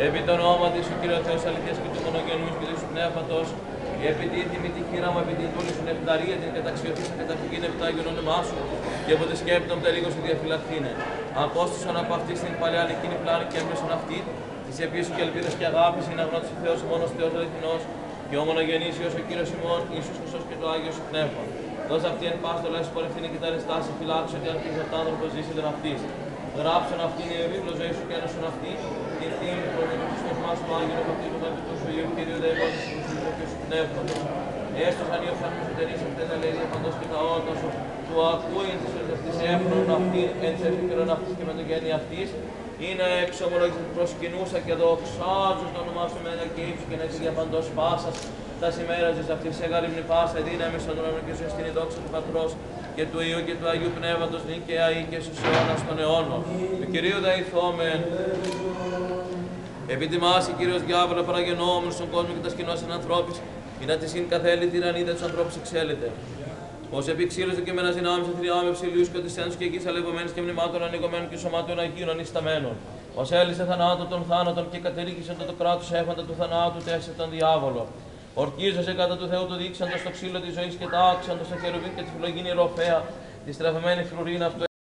Επί το όνομα της ο Κύριος Θεός αληθείας και του μονογενούς και του Πνεύματος, επί τη τιμή τη χείρα μου, επί την πόλη σου νεφταρία, την καταξιωθήσα καταφυγήν επί τα Άγιον όνομά σου, και από τη σκέπτον τελίγο σου διαφυλαχθήνε. Απόστοσαν από αυτή στην παλιά εκείνη πλάνη και έμπλεσον αυτή, της επίσης και ελπίδας και αγάπης, είναι αγνώτης ο Θεός, ο μόνος Θεός αληθινός, και ο μονογενήσιος ο Κύριος ημών, Ιησούς Χριστός και το Άγιο σου Πνεύμα. Δώσε αυτή εν πάση το λες πορευθύνη και τα αριστάση, φυλάξω ότι αν πει ο άνθρωπος ζήσει δεν αυτής. Γράψον αυτήν η βίβλο ζωή σου και ένωσον αυτή, την τίμη του Χριστού μας του Άγιου Πατήρου του Αγίου του Ιού Κύριου Δεϊβόντου του Χριστού και σου Πνεύματος. Έστω αν οι οφθαλμούς εταιρείς αυτές τα λέει παντός και τα όρτα σου, του ακούει της ορτευτής έφρον αυτήν, εν της επίκαιρον αυτής και με το γέννη αυτής, είναι εξομολογής προσκυνούσα και δοξάζους το όνομά σου με ένα και ύψου και να έχει για παντός πάσας. Τα ημέραζες αυτή σε γαλήμνη πάσα, δύναμη στον ουρανό και σου στην δόξα του Πατρός και του Υιού και του Αγίου Πνεύματος νίκαια ή και στους αιώνας των αιώνων. Του Κυρίου δεηθόμεν. Επιτιμάσει Κύριος διάβολο παραγενόμενος στον κόσμο και τα σκηνός εν ανθρώπης, ή να τη συν καθέλη τυραννίδα τους ανθρώπους εξέλεται. Ως επί ξύλος και μενας δυνάμεις αθριάω με ψηλίους και οτισένους και γης αλευωμένης και μνημάτων ανοιγωμένων και σωμάτων αγίων ανισταμένων. Ως έλυσε θανάτων των θάνατων και κατερίκησε το κράτος έχοντα του θανάτου τέσσερ τον διάβολο. Ορκίζωσε κατά του Θεού το δείξαντος το ξύλο της ζωής και τα άξαντος το χερουβίν και τη φλογίνη ροφέα, τη στραβεμένη φρουρίνα αυτού